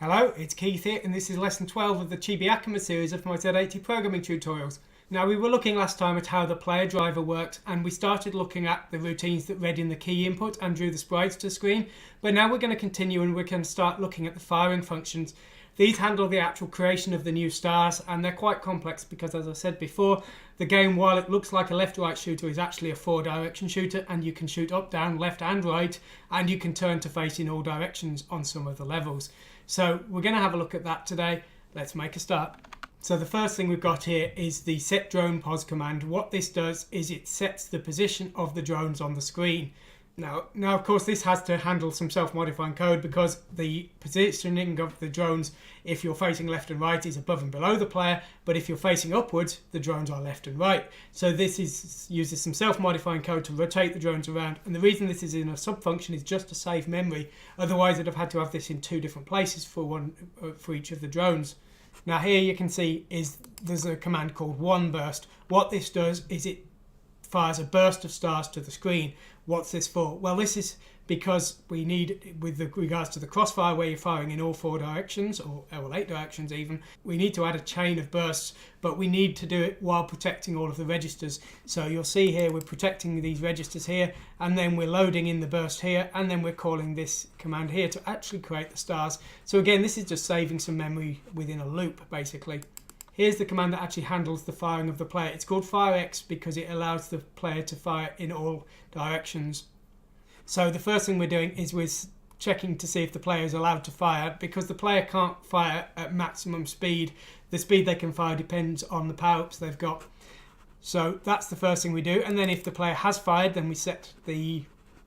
Hello, it's Keith here, and this is lesson 12 of the ChibiAkumas series of my Z80 programming tutorials. Now, we were looking last time at how the player driver works, and we started looking at the routines that read in the key input and drew the sprites to screen. But now we're going to continue and we're going to start looking at the firing functions. These handle the actual creation of the new stars, and they're quite complex because, as I said before, the game, while it looks like a left-right shooter, is actually a 4-direction shooter, and you can shoot up, down, left and right, and you can turn to face in all directions on some of the levels. So we're going to have a look at that today. Let's make a start. So the first thing we've got here is the set drone pos command. What this does is it sets the position of the drones on the screen. Now of course this has to handle some self-modifying code because the positioning of the drones, if you're facing left and right, is above and below the player, but if you're facing upwards, the drones are left and right. So this uses some self-modifying code to rotate the drones around, and the reason this is in a sub-function is just to save memory. Otherwise I'd have had to have this in two different places for each of the drones. Now here you can see there's a command called one burst. What this does is it fires a burst of stars to the screen. What's this for? Well, this is because we need, with regards to the crossfire where you're firing in all 4 directions, or 8 directions even, we need to add a chain of bursts, but we need to do it while protecting all of the registers. So you'll see here we're protecting these registers here, and then we're loading in the burst here, and then we're calling this command here to actually create the stars. So again, this is just saving some memory within a loop, basically. Here's the command that actually handles the firing of the player. It's called firex because it allows the player to fire in all directions. So the first thing we're doing is we're checking to see if the player is allowed to fire, because the player can't fire at maximum speed. The speed they can fire depends on the power-ups they've got. So that's the first thing we do, and then if the player has fired, then we set the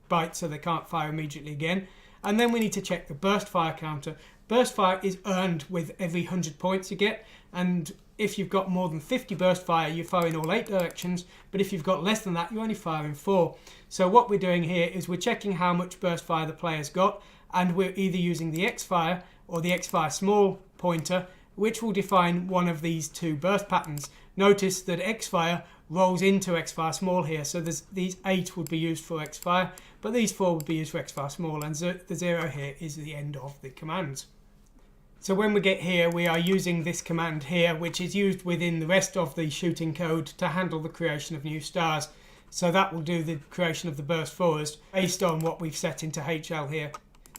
byte so they can't fire immediately again. And then we need to check the burst fire counter. Burst fire is earned with every 100 points you get, and if you've got more than 50 burst fire, you fire in all 8 directions, but if you've got less than that, you only fire in 4. So what we're doing here is we're checking how much burst fire the player's got, and we're either using the X-fire or the X-fire small pointer, which will define one of these two burst patterns. Notice that X-fire rolls into X-fire small here, so these 8 would be used for X-fire, but these 4 would be used for X-fire small, and the 0 here is the end of the commands. So when we get here, we are using this command here, which is used within the rest of the shooting code to handle the creation of new stars. So that will do the creation of the burst for us based on what we've set into HL here.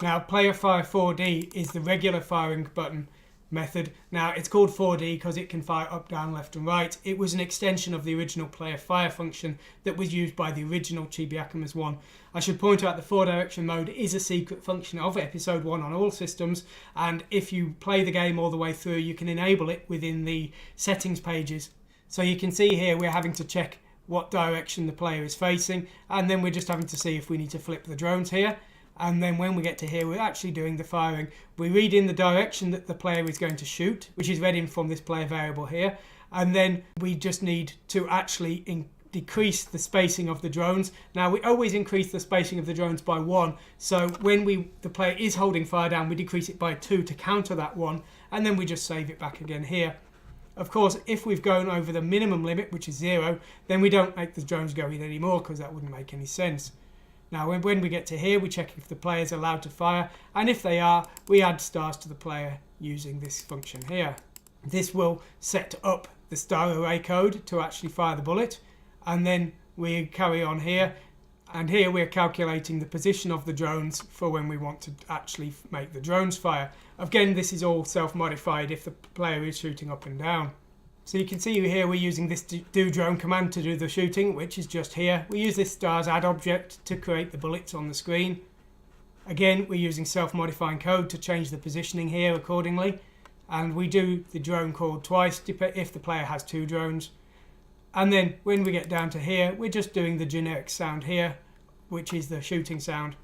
Now, player fire 4D is the regular firing button method. Now, it's called 4D because it can fire up, down, left and right. It was an extension of the original player fire function that was used by the original ChibiAkumas 1. I should point out the 4-direction mode is a secret function of episode 1 on all systems, and if you play the game all the way through, you can enable it within the settings pages. So you can see here we're having to check what direction the player is facing, and then we're just having to see if we need to flip the drones here. And then when we get to here, we're actually doing the firing. We read in the direction that the player is going to shoot, which is read in from this player variable here. And then we just need to actually decrease the spacing of the drones. Now, we always increase the spacing of the drones by 1. So when the player is holding fire down, we decrease it by 2 to counter that 1. And then we just save it back again here. Of course, if we've gone over the minimum limit, which is 0, then we don't make the drones go in anymore because that wouldn't make any sense. Now, when we get to here, we check if the player is allowed to fire, and if they are, we add stars to the player using this function here. This will set up the star array code to actually fire the bullet, and then we carry on here, and here we're calculating the position of the drones for when we want to actually make the drones fire. Again, this is all self-modified if the player is shooting up and down. So you can see here we're using this do drone command to do the shooting, which is just here. We use this stars add object to create the bullets on the screen. Again, we're using self-modifying code to change the positioning here accordingly. And we do the drone call twice if the player has 2 drones. And then when we get down to here, we're just doing the generic sound here, which is the shooting sound.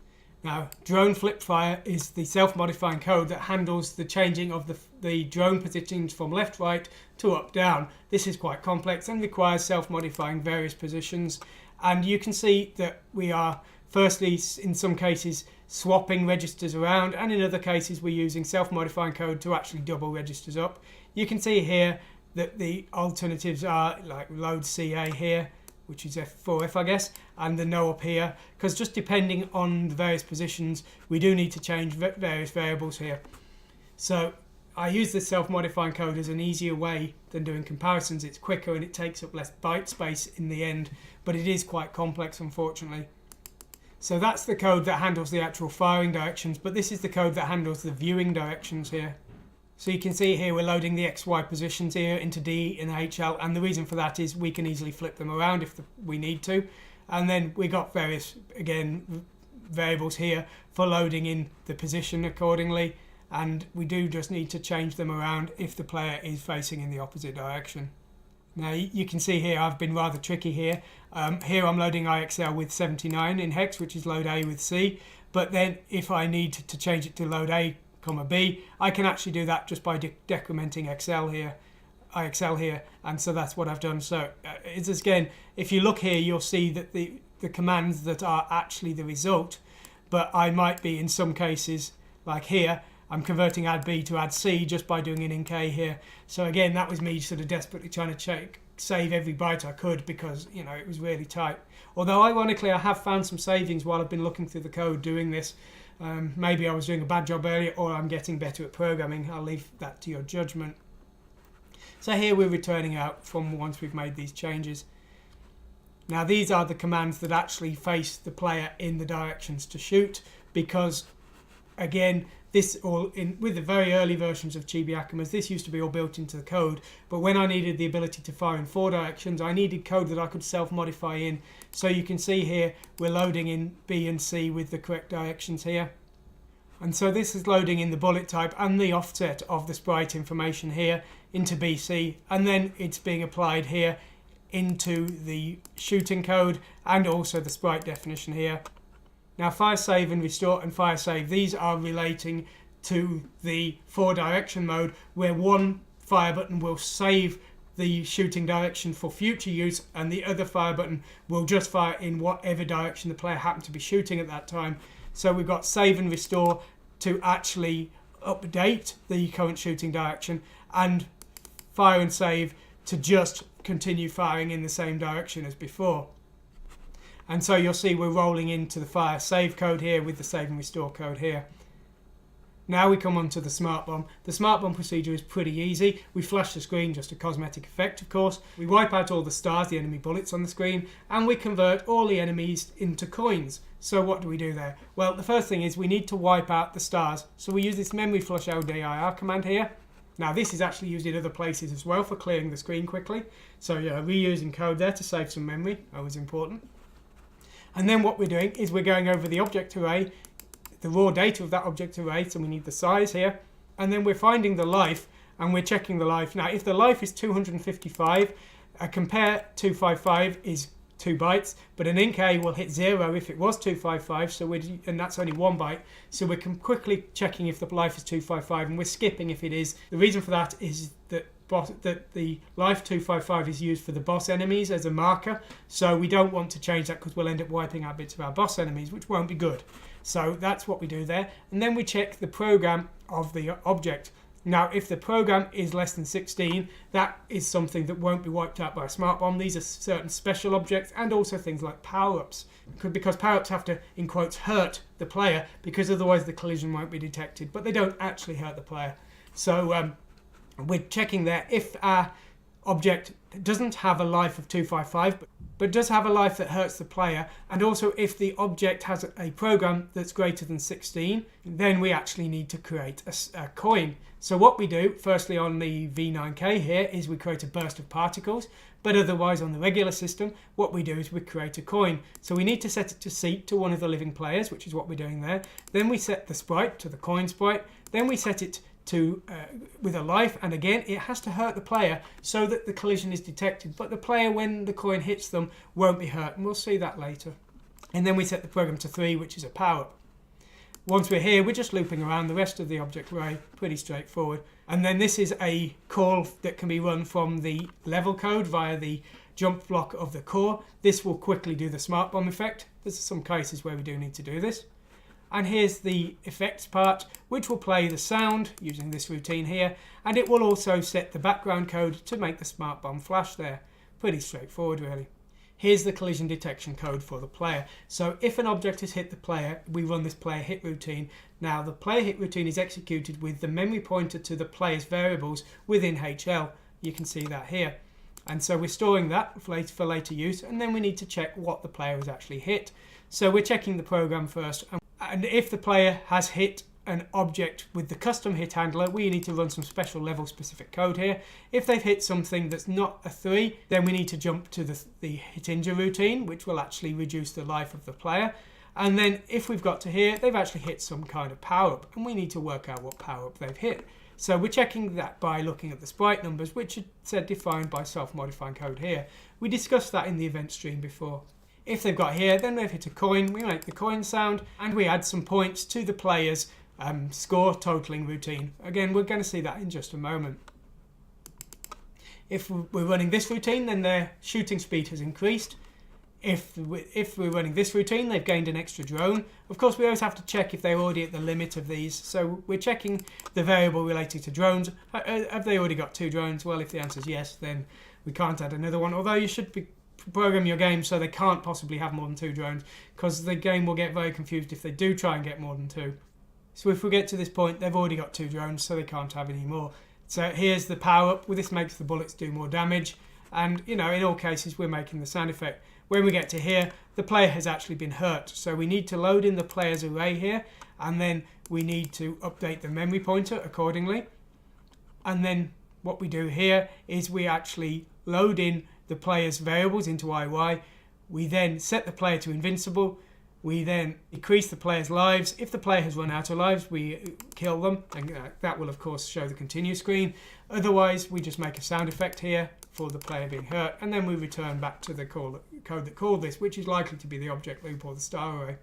Now, drone flip fire is the self-modifying code that handles the changing of the drone positions from left, right to up, down. This is quite complex and requires self-modifying various positions. And you can see that we are, firstly, in some cases, swapping registers around, and in other cases, we're using self-modifying code to actually double registers up. You can see here that the alternatives are like load CA here, which is F4F, I guess, and the no up here, because just depending on the various positions, we do need to change various variables here. So I use this self-modifying code as an easier way than doing comparisons. It's quicker and it takes up less byte space in the end, but it is quite complex, unfortunately. So that's the code that handles the actual firing directions, but this is the code that handles the viewing directions here. So you can see here we're loading the XY positions here into D and HL, and the reason for that is we can easily flip them around if we need to. And then we got various, again, variables here for loading in the position accordingly, and we do just need to change them around if the player is facing in the opposite direction. Now you can see here I've been rather tricky here. Here I'm loading IXL with 79 in hex, which is load A with C, but then if I need to change it to load A, B, I can actually do that just by decrementing IXL here, and so that's what I've done. So it's again, if you look here, you'll see that the commands that are actually the result, but I might be in some cases, like here, I'm converting add B to add C just by doing an in K here. So again, that was me sort of desperately trying to save every byte I could, because it was really tight. Although ironically, I have found some savings while I've been looking through the code doing this. Maybe I was doing a bad job earlier, or I'm getting better at programming. I'll leave that to your judgment. So here we're returning out from once we've made these changes. Now these are the commands that actually face the player in the directions to shoot, because again, this all with the very early versions of ChibiAkumas, this used to be all built into the code, but when I needed the ability to fire in 4 directions, I needed code that I could self-modify in. So you can see here we're loading in B and C with the correct directions here. And so this is loading in the bullet type and the offset of the sprite information here into BC, and then it's being applied here into the shooting code and also the sprite definition here. Now fire save and restore and fire save, these are relating to the 4 direction mode, where one fire button will save the shooting direction for future use and the other fire button will just fire in whatever direction the player happened to be shooting at that time. So we've got save and restore to actually update the current shooting direction, and fire and save to just continue firing in the same direction as before. And so you'll see we're rolling into the fire save code here with the save and restore code here. Now we come on to the smart bomb. The smart bomb procedure is pretty easy. We flash the screen, just a cosmetic effect of course. We wipe out all the stars, the enemy bullets on the screen, and we convert all the enemies into coins. So what do we do there? Well, the first thing is we need to wipe out the stars. So we use this memory flush LDIR command here. Now this is actually used in other places as well for clearing the screen quickly. So yeah, reusing code there to save some memory, always important. And then what we're doing is we're going over the object array, the raw data of that object array, so we need the size here, and then we're finding the life and we're checking the life. Now if the life is 255, compare 255 is 2 bytes, but an ink A will hit 0 if it was 255, so and that's only 1 byte, so we're quickly checking if the life is 255 and we're skipping if it is. The reason for that is that the life 255 is used for the boss enemies as a marker, so we don't want to change that because we'll end up wiping out bits of our boss enemies, which won't be good. So that's what we do there, and then we check the program of the object. Now if the program is less than 16, that is something that won't be wiped out by a smart bomb. These are certain special objects and also things like power-ups, because power-ups have to, in quotes, hurt the player, because otherwise the collision won't be detected, but they don't actually hurt the player. So we're checking there if our object doesn't have a life of 255 but does have a life that hurts the player, and also if the object has a program that's greater than 16, then we actually need to create a coin. So what we do firstly on the V9K here is we create a burst of particles, but otherwise on the regular system what we do is we create a coin. So we need to set it to seat to one of the living players, which is what we're doing there. Then we set the sprite to the coin sprite. Then we set it to with a life, and again it has to hurt the player so that the collision is detected, but the player, when the coin hits them, won't be hurt, and we'll see that later. And then we set the program to 3, which is a power. Once we're here, we're just looping around the rest of the object array, pretty straightforward. And then this is a call that can be run from the level code via the jump block of the core. This will quickly do the smart bomb effect. There's some cases where we do need to do this. And here's the effects part, which will play the sound using this routine here, and it will also set the background code to make the smart bomb flash there. Pretty straightforward really. here's the collision detection code for the player. So if an object has hit the player, we run this player hit routine. Now the player hit routine is executed with the memory pointer to the player's variables within HL. You can see that here. And so we're storing that for later use, and then we need to check what the player has actually hit. So we're checking the program first, and if the player has hit an object with the custom hit handler, we need to run some special level specific code here. If they've hit something that's not a 3, then we need to jump to the hit injure routine, which will actually reduce the life of the player. And then if we've got to here, they've actually hit some kind of power-up, and we need to work out what power-up they've hit. So we're checking that by looking at the sprite numbers, which are defined by self-modifying code here. We discussed that in the event stream before. If they've got here, then they've hit a coin, we make the coin sound, and we add some points to the player's score totaling routine. Again, we're going to see that in just a moment. If we're running this routine, then their shooting speed has increased. If we're running this routine, they've gained an extra drone. Of course, we always have to check if they're already at the limit of these. So we're checking the variable related to drones. Have they already got 2 drones? Well, if the answer is yes, then we can't add another one. Although you should program your game so they can't possibly have more than 2 drones, because the game will get very confused if they do try and get more than 2. So if we get to this point, they've already got 2 drones, so they can't have any more. So here's the power up. Well, this makes the bullets do more damage. And, you know, in all cases, we're making the sound effect. When we get to here, the player has actually been hurt. So we need to load in the player's array here, and then we need to update the memory pointer accordingly. And then what we do here is we actually load in the player's variables into IY. We then set the player to invincible. We then decrease the player's lives. If the player has run out of lives, we kill them, and that will of course show the continue screen. Otherwise, we just make a sound effect here for the player being hurt, and then we return back to the code that called this, which is likely to be the object loop or the star array.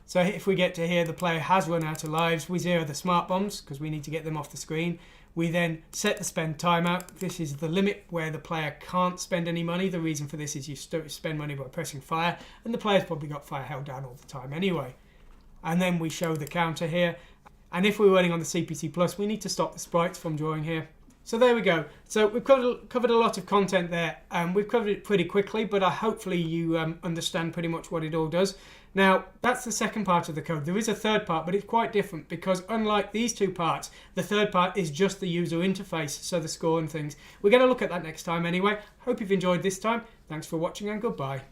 So if we get to here, the player has run out of lives, we zero the smart bombs because we need to get them off the screen. We then set the spend timeout. This is the limit where the player can't spend any money. The reason for this is you spend money by pressing fire, and the player's probably got fire held down all the time anyway. And then we show the counter here. And if we're running on the CPC+, we need to stop the sprites from drawing here. So there we go. So we've covered a lot of content there. We've covered it pretty quickly, but hopefully you understand pretty much what it all does. Now, that's the second part of the code. There is a third part, but it's quite different because unlike these 2 parts, the third part is just the user interface, so the score and things. We're going to look at that next time anyway. Hope you've enjoyed this time. Thanks for watching and goodbye.